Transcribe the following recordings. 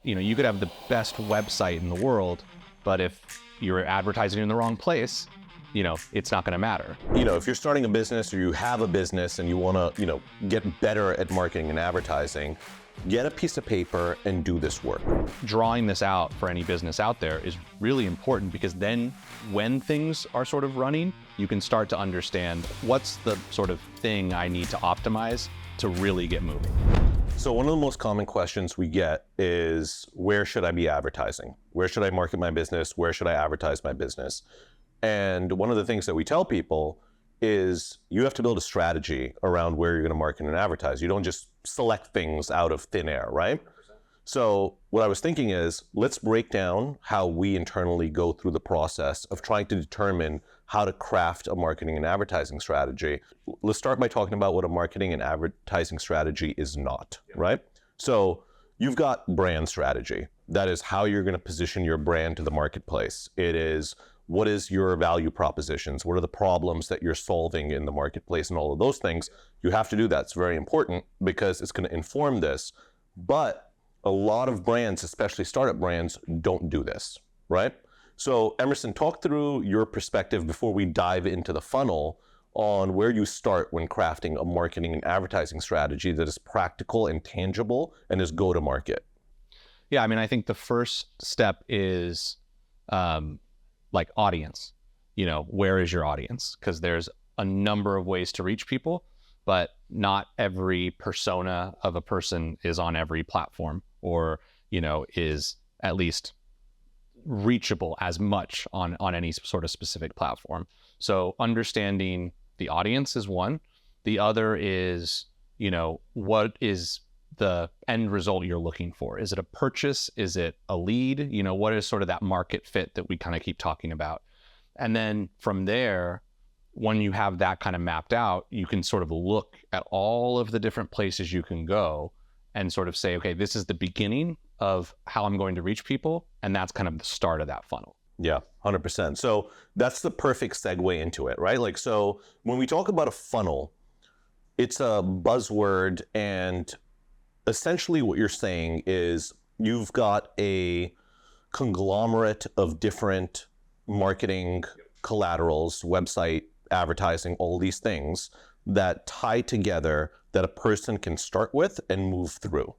you could have the best website in the world, but if you're advertising in the wrong place, it's not going to matter. If you're starting a business or you have a business and you want to, get better at marketing and advertising, get a piece of paper and do this work. Drawing this out for any business out there is really important, because then when things are sort of running, you can start to understand what's the sort of thing I need to optimize to really get moving. So one of the most common questions we get is, where should I be advertising? Where should I market my business? Where should I advertise my business? And one of the things that we tell people is you have to build a strategy around where you're going to market and advertise. You don't just select things out of thin air, right? 100%. So what I was thinking is, let's break down how we internally go through the process of trying to determine how to craft a marketing and advertising strategy. Let's start by talking about what a marketing and advertising strategy is not, right? So you've got brand strategy. That is how you're going to position your brand to the marketplace. It is, what is your value propositions? What are the problems that you're solving in the marketplace, and all of those things? You have to do that. It's very important because it's going to inform this. But a lot of brands, especially startup brands, don't do this, right? So Emerson, talk through your perspective before we dive into the funnel on where you start when crafting a marketing and advertising strategy that is practical and tangible and is go-to-market. Yeah, I think the first step is like audience. Where is your audience? Because there's a number of ways to reach people, but not every persona of a person is on every platform, or is at least reachable as much on any sort of specific platform. So understanding the audience is one. The other is, what is the end result you're looking for? Is it a purchase? Is it a lead? What is sort of that market fit that we kind of keep talking about? And then from there, when you have that kind of mapped out, you can sort of look at all of the different places you can go and sort of say, okay, this is the beginning of how I'm going to reach people. And that's kind of the start of that funnel. Yeah, 100%. So that's the perfect segue into it, right? So when we talk about a funnel, it's a buzzword, and essentially what you're saying is you've got a conglomerate of different marketing collaterals, website, advertising, all these things that tie together that a person can start with and move through.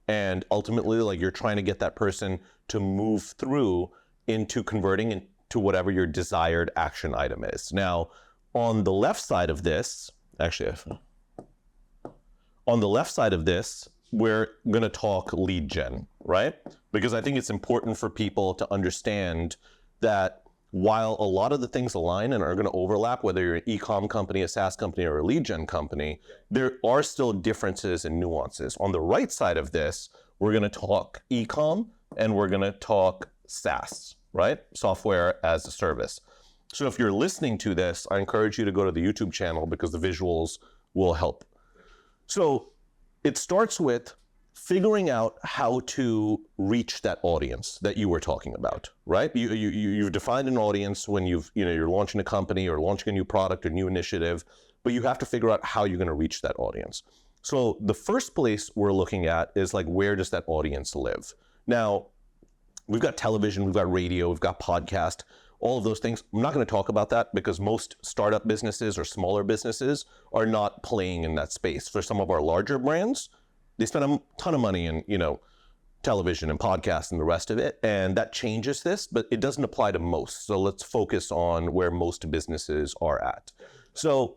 And ultimately, you're trying to get that person to move through into converting into whatever your desired action item is. Now, on the left side of this, we're going to talk lead gen, right? Because I think it's important for people to understand that while a lot of the things align and are going to overlap, whether you're an e-com company, a SaaS company, or a lead gen company, there are still differences and nuances. On the right side of this, we're going to talk e-com and we're going to talk SaaS, right? Software as a service. So if you're listening to this, I encourage you to go to the YouTube channel because the visuals will help. So it starts with figuring out how to reach that audience that you were talking about, right? You've defined an audience when you're launching a company or launching a new product or new initiative, but you have to figure out how you're going to reach that audience. So the first place we're looking at is where does that audience live? Now, we've got television, we've got radio, we've got podcast, all of those things. I'm not going to talk about that because most startup businesses or smaller businesses are not playing in that space. For some of our larger brands, they spend a ton of money in, television and podcasts and the rest of it. And that changes this, but it doesn't apply to most. So let's focus on where most businesses are at. So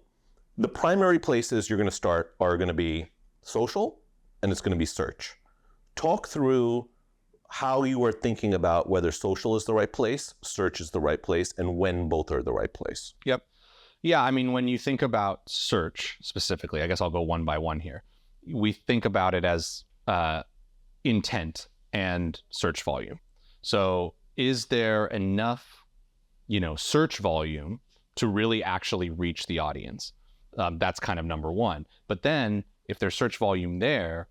the primary places you're going to start are going to be social, and it's going to be search. Talk through how you are thinking about whether social is the right place, search is the right place, and when both are the right place. Yep. Yeah, when you think about search specifically, I guess I'll go one by one here. We think about it as intent and search volume. So is there enough, search volume to really actually reach the audience? That's kind of number one. But then if there's search volume there,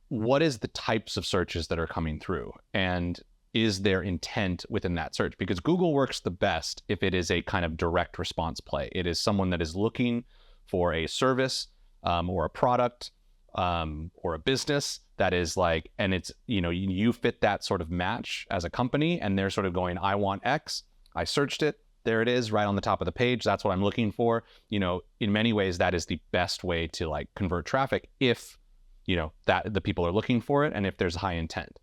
what is the types of searches that are coming through? And is there intent within that search? Because Google works the best if it is a kind of direct response play. It is someone that is looking for a service or a product or a business that is like, and it's, you fit that sort of match as a company, and they're sort of going, I want X. I searched it. There it is right on the top of the page. That's what I'm looking for. In many ways, that is the best way to like convert traffic if, that the people are looking for it and if there's high intent.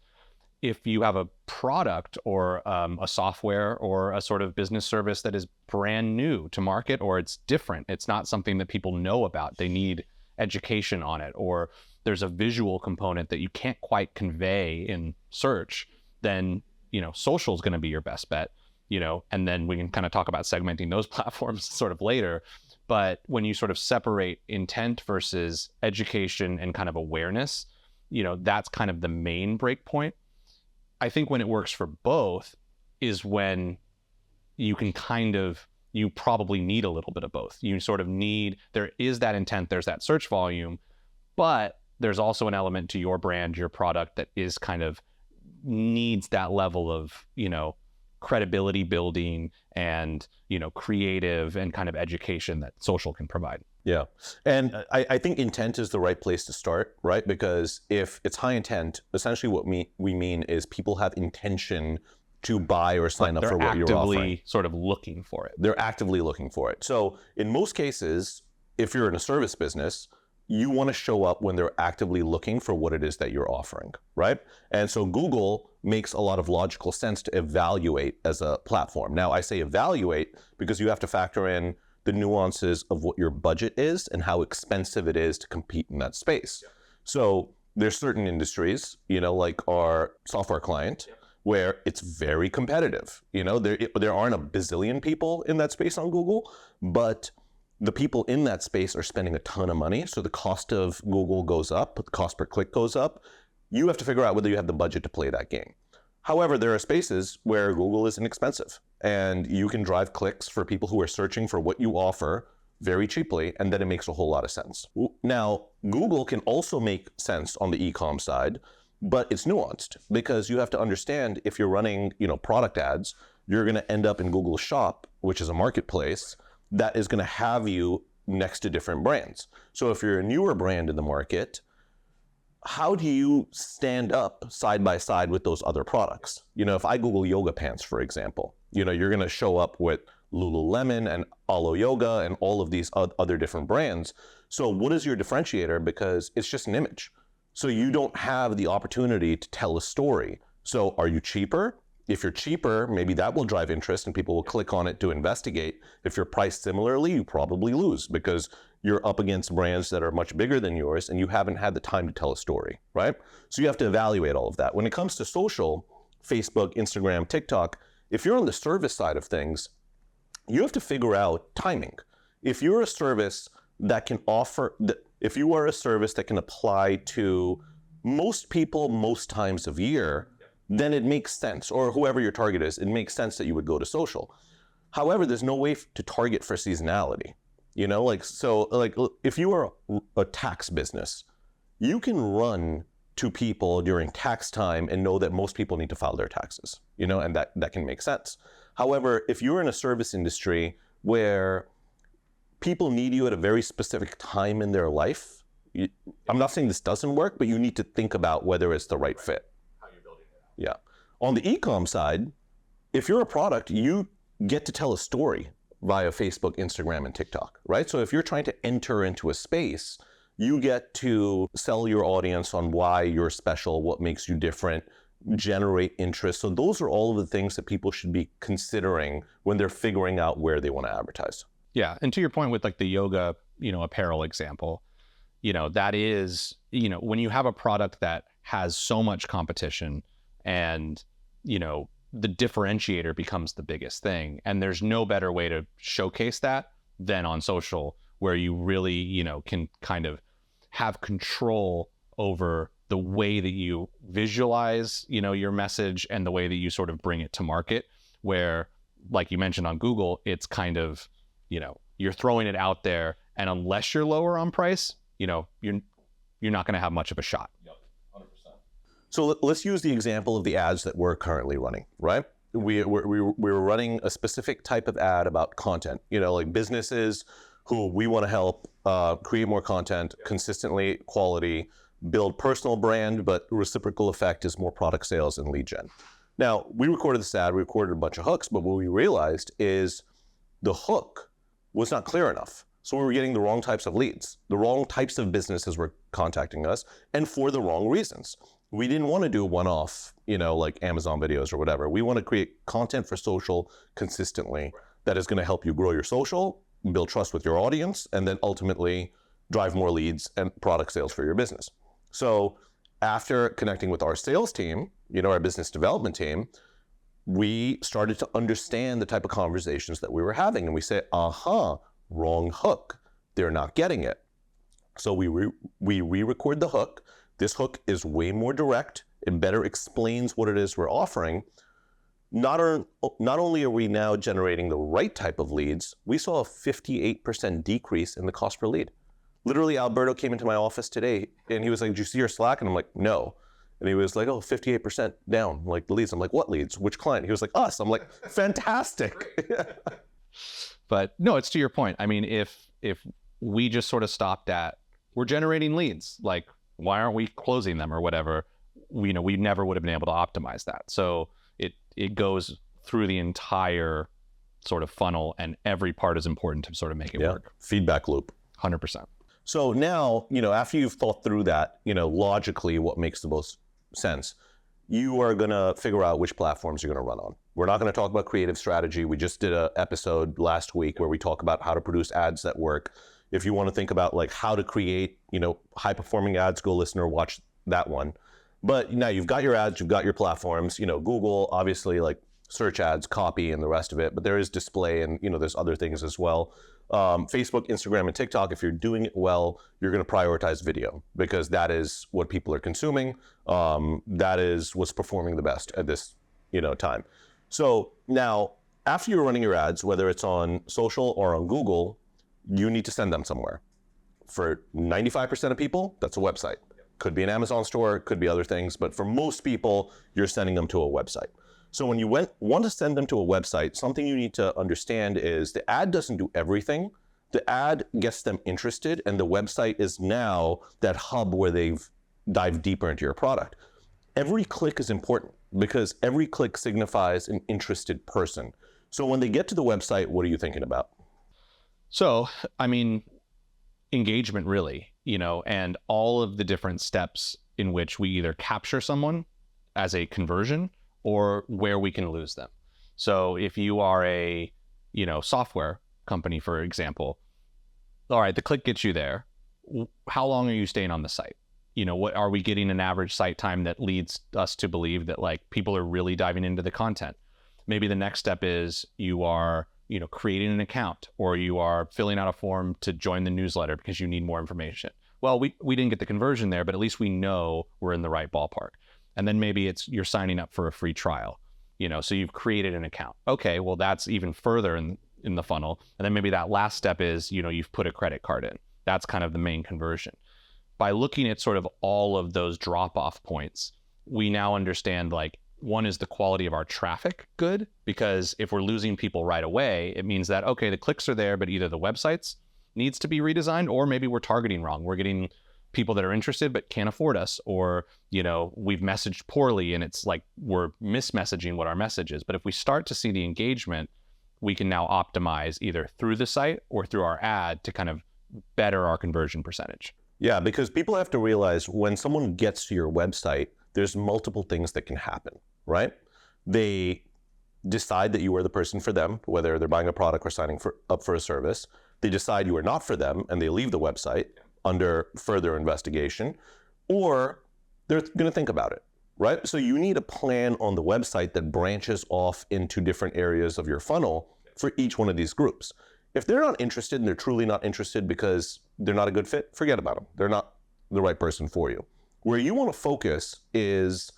If you have a product or a software or a sort of business service that is brand new to market, or it's different, it's not something that people know about, they need education on it, or there's a visual component that you can't quite convey in search, then, social is going to be your best bet, and then we can kind of talk about segmenting those platforms sort of later. But when you sort of separate intent versus education and kind of awareness, that's kind of the main break point. I think when it works for both is when you probably need a little bit of both. You sort of need, there is that intent, there's that search volume, but there's also an element to your brand, your product that is kind of needs that level of, credibility building and, creative and kind of education that social can provide. Yeah. And I think intent is the right place to start, right? Because if it's high intent, essentially what we mean is people have intention to buy or sign up for what you're offering. They're actively sort of looking for it. They're actively looking for it. So in most cases, if you're in a service business, you want to show up when they're actively looking for what it is that you're offering, right? And so Google makes a lot of logical sense to evaluate as a platform. Now, I say evaluate because you have to factor in the nuances of what your budget is and how expensive it is to compete in that space. Yeah. So there's certain industries, like our software client, where it's very competitive. There aren't a bazillion people in that space on Google, but the people in that space are spending a ton of money. So the cost of Google goes up, the cost per click goes up. You have to figure out whether you have the budget to play that game. However, there are spaces where Google is inexpensive and you can drive clicks for people who are searching for what you offer very cheaply, and then it makes a whole lot of sense. Now, Google can also make sense on the e-com side, but it's nuanced because you have to understand if you're running, product ads, you're going to end up in Google Shop, which is a marketplace that is going to have you next to different brands. So if you're a newer brand in the market, how do you stand up side by side with those other products? If I Google yoga pants, for example, you're going to show up with Lululemon and Alo Yoga and all of these other different brands. So what is your differentiator? Because it's just an image. So you don't have the opportunity to tell a story. So are you cheaper? If you're cheaper, maybe that will drive interest and people will click on it to investigate. If you're priced similarly, you probably lose because you're up against brands that are much bigger than yours and you haven't had the time to tell a story, right? So you have to evaluate all of that. When it comes to social, Facebook, Instagram, TikTok, if you're on the service side of things, you have to figure out timing. If you're a service that can if you are a service that can apply to most people most times of year, then it makes sense, or whoever your target is, it makes sense that you would go to social. However, there's no way to target for seasonality. If you are a tax business, you can run to people during tax time and know that most people need to file their taxes, and that can make sense. However, if you're in a service industry where people need you at a very specific time in their life, I'm not saying this doesn't work, but you need to think about whether it's the right fit. Yeah. On the e-com side, if you're a product, you get to tell a story via Facebook, Instagram, and TikTok, right? So if you're trying to enter into a space, you get to sell your audience on why you're special, what makes you different, generate interest. So those are all of the things that people should be considering when they're figuring out where they want to advertise. Yeah. And to your point with like the yoga, apparel example, that is, when you have a product that has so much competition, and, the differentiator becomes the biggest thing. And there's no better way to showcase that than on social, where you really, can kind of have control over the way that you visualize, your message and the way that you sort of bring it to market, where, like you mentioned on Google, it's kind of, you're throwing it out there. And unless you're lower on price, you're not going to have much of a shot. So let's use the example of the ads that we're currently running, right? We're running a specific type of ad about content. Like businesses who we want to help create more content consistently, quality, build personal brand, but reciprocal effect is more product sales and lead gen. Now, we recorded this ad, we recorded a bunch of hooks, but what we realized is the hook was not clear enough. So we were getting the wrong types of leads. The wrong types of businesses were contacting us, and for the wrong reasons. We didn't want to do one-off, like Amazon videos or whatever. We want to create content for social consistently that is going to help you grow your social, build trust with your audience, and then ultimately drive more leads and product sales for your business. So after connecting with our sales team, our business development team, we started to understand the type of conversations that we were having. And we say, wrong hook. They're not getting it. So we re-record the hook. This hook is way more direct. It better explains what it is we're offering. Not only are we now generating the right type of leads, we saw a 58% decrease in the cost per lead. Literally, Alberto came into my office today and he was like, "Did you see your Slack?" And I'm like, "No." And he was like, "Oh, 58% down, like the leads." I'm like, "What leads? Which client?" He was like, "Us." I'm like, "Fantastic." But no, it's to your point. I mean, if we just sort of stopped at, we're generating leads, like, why aren't we closing them or whatever? We never would have been able to optimize that. So it goes through the entire sort of funnel, and every part is important to sort of make it work. Feedback loop. 100%. So now, after you've thought through that, logically what makes the most sense, you are going to figure out which platforms you're going to run on. We're not going to talk about creative strategy. We just did an episode last week where we talk about how to produce ads that work. If you want to think about like how to create, high performing ads, go listen or watch that one. But now you've got your ads, you've got your platforms, Google, obviously, like search ads, copy, and the rest of it. But there is display and, there's other things as well. Facebook, Instagram, and TikTok, if you're doing it well, you're going to prioritize video because that is what people are consuming. That is what's performing the best at this, time. So now, after you're running your ads, whether it's on social or on Google, you need to send them somewhere. For 95% of people, that's a website. Could be an Amazon store, could be other things, but for most people, you're sending them to a website. So when you want to send them to a website, something you need to understand is the ad doesn't do everything. The ad gets them interested, and the website is now that hub where they've dived deeper into your product. Every click is important because every click signifies an interested person. So when they get to the website, what are you thinking about? So, I mean, engagement really, and all of the different steps in which we either capture someone as a conversion or where we can lose them. So if you are a, software company, for example, all right, the click gets you there. How long are you staying on the site? What are we getting an average site time that leads us to believe that like people are really diving into the content? Maybe the next step is you are, creating an account, or you are filling out a form to join the newsletter because you need more information. Well, we didn't get the conversion there, but at least we know we're in the right ballpark. And then maybe it's you're signing up for a free trial, so you've created an account. Okay, well, that's even further in the funnel. And then maybe that last step is, you've put a credit card in. That's kind of the main conversion. By looking at sort of all of those drop-off points, we now understand like, one is the quality of our traffic good? Because if we're losing people right away, it means that, okay, the clicks are there, but either the websites needs to be redesigned, or maybe we're targeting wrong. We're getting people that are interested but can't afford us, or we've messaged poorly and it's like we're mismessaging what our message is. But if we start to see the engagement, we can now optimize either through the site or through our ad to kind of better our conversion percentage. Yeah, because people have to realize when someone gets to your website, there's multiple things that can happen, right? They decide that you are the person for them, whether they're buying a product or signing up for a service. They decide you are not for them and they leave the website under further investigation, or they're going to think about it, right? So you need a plan on the website that branches off into different areas of your funnel for each one of these groups. If they're not interested and they're truly not interested because they're not a good fit, forget about them. They're not the right person for you. Where you want to focus is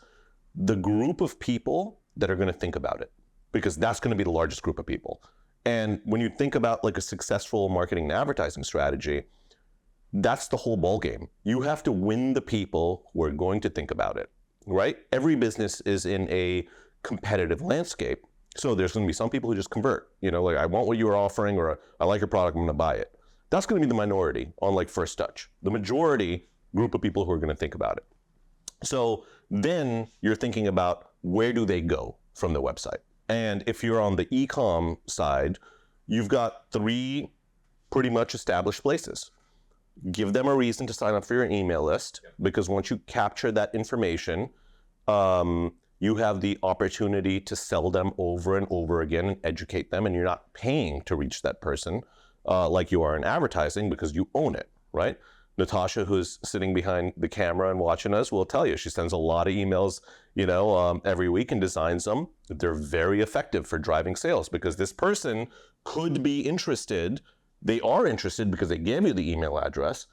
the group of people that are going to think about it, because that's going to be the largest group of people. And when you think about like a successful marketing and advertising strategy, that's the whole ball game. You have to win the people who are going to think about it, right? Every business is in a competitive landscape. So there's going to be some people who just convert, like I want what you are offering, or I like your product, I'm going to buy it. That's going to be the minority on like first touch. The majority group of people who are going to think about it. So then you're thinking about where do they go from the website? And if you're on the e-com side, you've got 3 pretty much established places. Give them a reason to sign up for your email list, because once you capture that information, you have the opportunity to sell them over and over again and educate them, and you're not paying to reach that person like you are in advertising, because you own it, right? Natasha, who's sitting behind the camera and watching us, will tell you she sends a lot of emails, every week and designs them. They're very effective for driving sales, because this person could be interested. They are interested because they gave you the email address.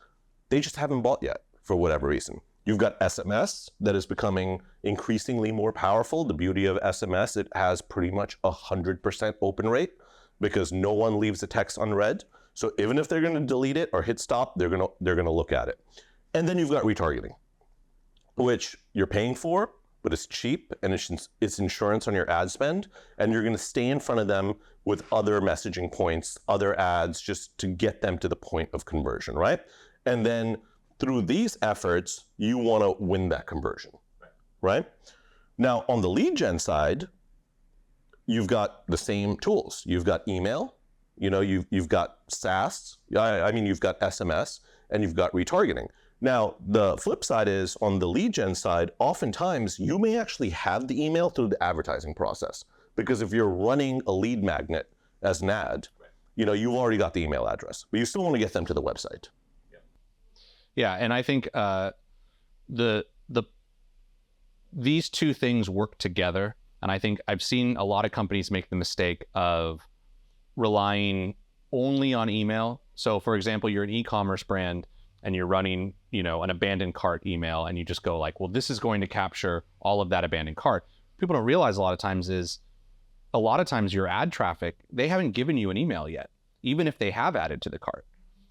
They just haven't bought yet for whatever reason. You've got SMS that is becoming increasingly more powerful. The beauty of SMS, it has pretty much 100% open rate, because no one leaves a text unread. So even if they're going to delete it or hit stop, they're going to look at it. And then you've got retargeting, which you're paying for, but it's cheap, and it's insurance on your ad spend, and you're going to stay in front of them with other messaging points, other ads, just to get them to the point of conversion, right? And then through these efforts, you want to win that conversion, right? Now, on the lead gen side, you've got the same tools. You've got email, you've got SaaS, you've got SMS, and you've got retargeting. Now, the flip side is, on the lead gen side, oftentimes you may actually have the email through the advertising process, because if you're running a lead magnet as an ad, you've already got the email address, but you still want to get them to the website. Yeah, and I think these two things work together, and I think I've seen a lot of companies make the mistake of relying only on email. So, for example, you're an e-commerce brand and you're running, an abandoned cart email, and you just go like, well, this is going to capture all of that abandoned cart. People don't realize a lot of times your ad traffic, they haven't given you an email yet, even if they have added to the cart.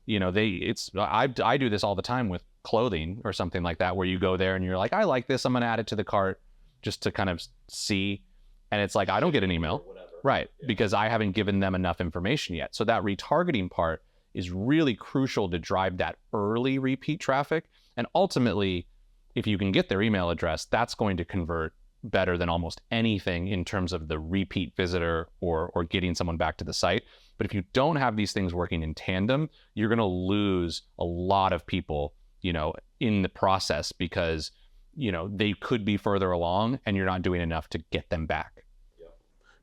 I do this all the time with clothing or something like that, where you go there and you're like, I like this, I'm going to add it to the cart just to kind of see. And it's like, I don't get an email, right? Yeah. Because I haven't given them enough information yet. So that retargeting part is really crucial to drive that early repeat traffic. And ultimately, if you can get their email address, that's going to convert better than almost anything in terms of the repeat visitor or getting someone back to the site. But if you don't have these things working in tandem, you're going to lose a lot of people, in the process, because, they could be further along and you're not doing enough to get them back. Yeah.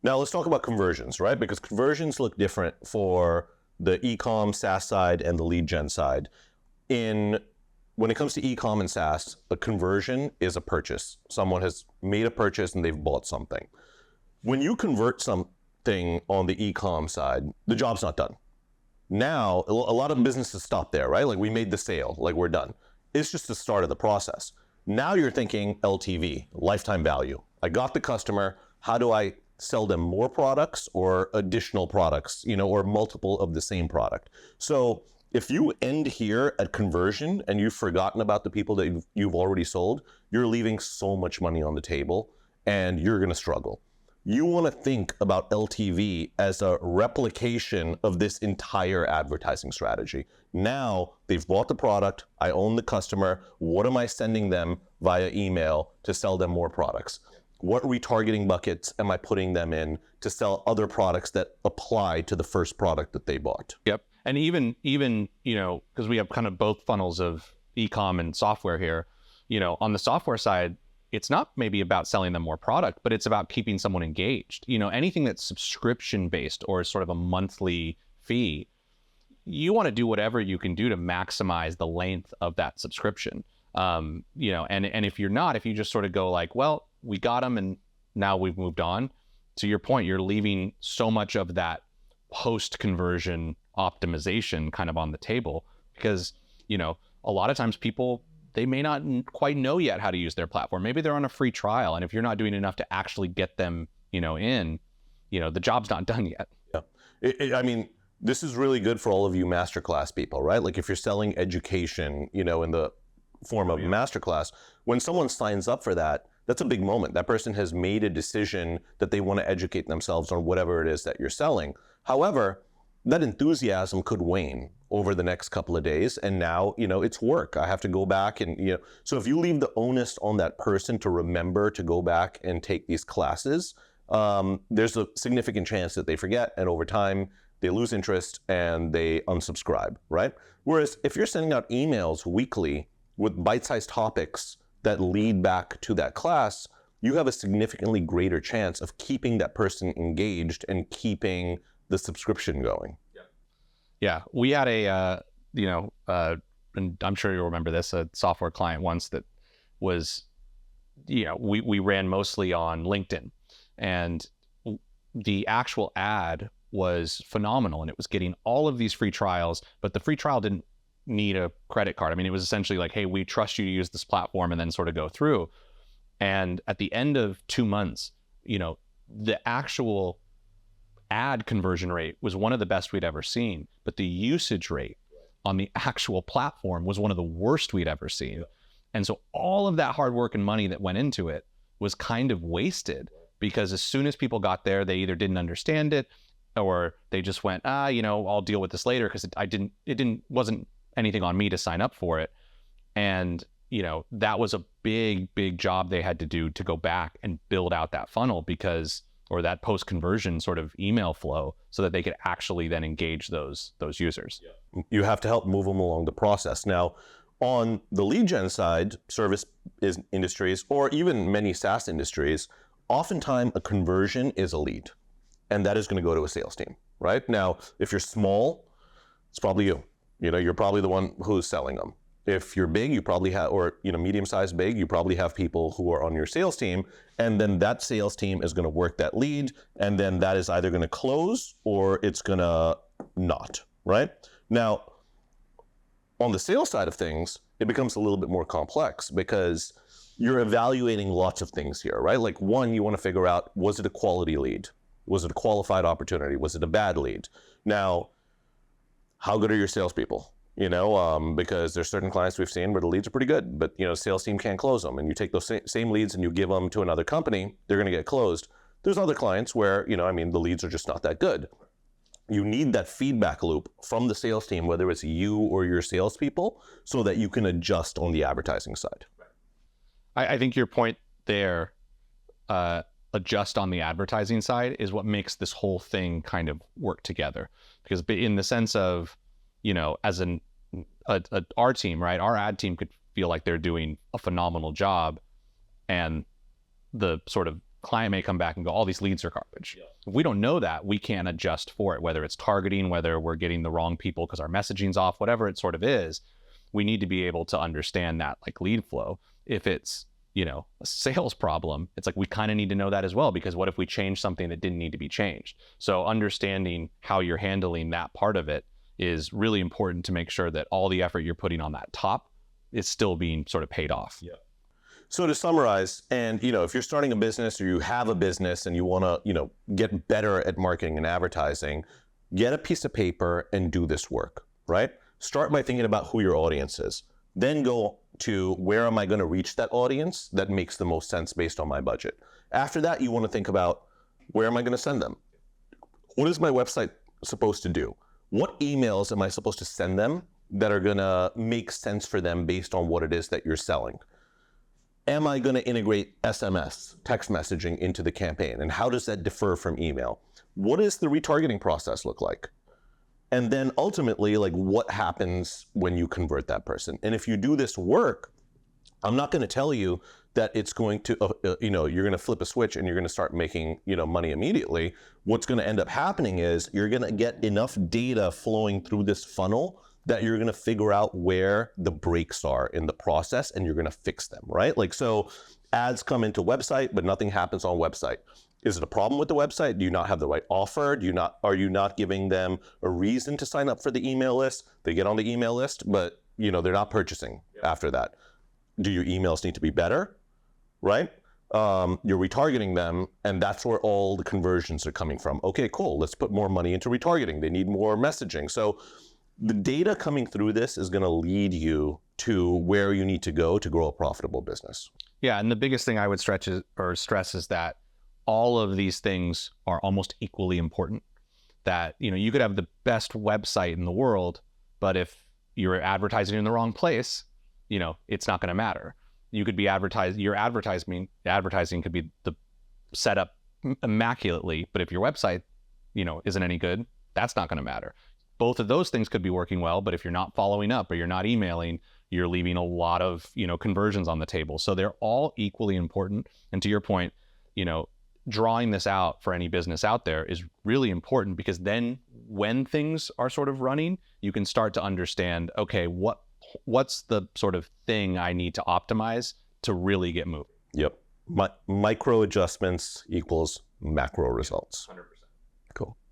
Now let's talk about conversions, right? Because conversions look different for the e-com SaaS side and the lead gen side. When it comes to e-com and SaaS, a conversion is a purchase. Someone has made a purchase and they've bought something. When you convert something on the e-com side, the job's not done. Now, a lot of businesses stop there, right? Like, we made the sale, like, we're done. It's just the start of the process. Now you're thinking LTV, lifetime value. I got the customer. How do I sell them more products or additional products, or multiple of the same product? So if you end here at conversion and you've forgotten about the people that you've already sold, you're leaving so much money on the table and you're going to struggle. You want to think about LTV as a replication of this entire advertising strategy. Now they've bought the product. I own the customer. What am I sending them via email to sell them more products? What retargeting buckets am I putting them in to sell other products that apply to the first product that they bought? Yep. And even because we have kind of both funnels of e-com and software here, on the software side, it's not maybe about selling them more product, but it's about keeping someone engaged. Anything that's subscription based or sort of a monthly fee, you want to do whatever you can do to maximize the length of that subscription. And if you just sort of go like, well, we got them and now we've moved on, to your point, you're leaving so much of that post-conversion optimization kind of on the table, because, a lot of times people, they may not quite know yet how to use their platform. Maybe they're on a free trial, and if you're not doing enough to actually get them, the job's not done yet. Yeah. This is really good for all of you masterclass people, right? Like, if you're selling education, in the form of a masterclass, when someone signs up for that, that's a big moment. That person has made a decision that they want to educate themselves on whatever it is that you're selling. However, that enthusiasm could wane over the next couple of days. And now, it's work. I have to go back and, so if you leave the onus on that person to remember to go back and take these classes, there's a significant chance that they forget. And over time, they lose interest and they unsubscribe, right? Whereas if you're sending out emails weekly with bite-sized topics that lead back to that class, you have a significantly greater chance of keeping that person engaged and keeping the subscription going. Yeah, we had and I'm sure you'll remember this, a software client once that was, we ran mostly on LinkedIn, and the actual ad was phenomenal, and it was getting all of these free trials, but the free trial didn't need a credit card. I mean, it was essentially like, hey, we trust you to use this platform, and then sort of go through. And at the end of 2 months, the actual ad conversion rate was one of the best we'd ever seen, but the usage rate on the actual platform was one of the worst we'd ever seen. And so all of that hard work and money that went into it was kind of wasted, because as soon as people got there, they either didn't understand it, or they just went, I'll deal with this later, because it wasn't anything on me to sign up for it. And that was a big job they had to do to go back and build out that funnel, or that post-conversion sort of email flow, so that they could actually then engage those users. You have to help move them along the process. Now, on the lead gen side, service industries, or even many SaaS industries, oftentimes a conversion is a lead, and that is going to go to a sales team, right? Now, if you're small, it's probably you. You're probably the one who's selling them. If you're big, you probably have, or medium-sized big, you probably have people who are on your sales team, and then that sales team is going to work that lead, and then that is either going to close or it's going to not, right? Now, on the sales side of things, it becomes a little bit more complex, because you're evaluating lots of things here, right? Like, one, you want to figure out, was it a quality lead? Was it a qualified opportunity? Was it a bad lead? Now, how good are your salespeople? Because there's certain clients we've seen where the leads are pretty good, but sales team can't close them. And you take those same leads and you give them to another company, they're going to get closed. There's other clients where, the leads are just not that good. You need that feedback loop from the sales team, whether it's you or your salespeople, so that you can adjust on the advertising side. I think your point there, adjust on the advertising side, is what makes this whole thing kind of work together. Because in the sense of, as our team, right? Our ad team could feel like they're doing a phenomenal job, and the sort of client may come back and go, all these leads are garbage. Yeah. If we don't know that, we can't adjust for it, whether it's targeting, whether we're getting the wrong people because our messaging's off, whatever it sort of is. We need to be able to understand that, like, lead flow. If it's, a sales problem, it's like, we kind of need to know that as well, because what if we change something that didn't need to be changed? So understanding how you're handling that part of it is really important to make sure that all the effort you're putting on that top is still being sort of paid off. Yeah. So to summarize, and if you're starting a business or you have a business and you want to, get better at marketing and advertising, get a piece of paper and do this work, right? Start by thinking about who your audience is. Then go to, where am I going to reach that audience that makes the most sense based on my budget? After that, you want to think about, where am I going to send them? What is my website supposed to do? What emails am I supposed to send them that are going to make sense for them based on what it is that you're selling? Am I going to integrate SMS, text messaging, into the campaign? And how does that differ from email? What does the retargeting process look like? And then ultimately, like, what happens when you convert that person? And if you do this work, I'm not going to tell you that it's going to, you're going to flip a switch and you're going to start making, money immediately. What's going to end up happening is you're going to get enough data flowing through this funnel that you're going to figure out where the breaks are in the process, and you're going to fix them, right? Like, so ads come into website, but nothing happens on website. Is it a problem with the website? Do you not have the right offer? Are you not giving them a reason to sign up for the email list? They get on the email list, but they're not purchasing after that. Do your emails need to be better? Right? You're retargeting them, and that's where all the conversions are coming from. Okay, cool. Let's put more money into retargeting. They need more messaging. So the data coming through this is going to lead you to where you need to go to grow a profitable business. Yeah, and the biggest thing I would stress is that all of these things are almost equally important. that, you know, you could have the best website in the world, but if you're advertising in the wrong place, you know, it's not going to matter. You could be your advertising could be set up immaculately, but if your website, you know, isn't any good, that's not going to matter. Both of those things could be working well, but if you're not following up or you're not emailing, you're leaving a lot of, you know, conversions on the table. So they're all equally important. And to your point, you know, drawing this out for any business out there is really important, because then when things are sort of running, you can start to understand, okay, what's the sort of thing I need to optimize to really get moving. Yep. Micro adjustments equals macro results. 100%. Cool.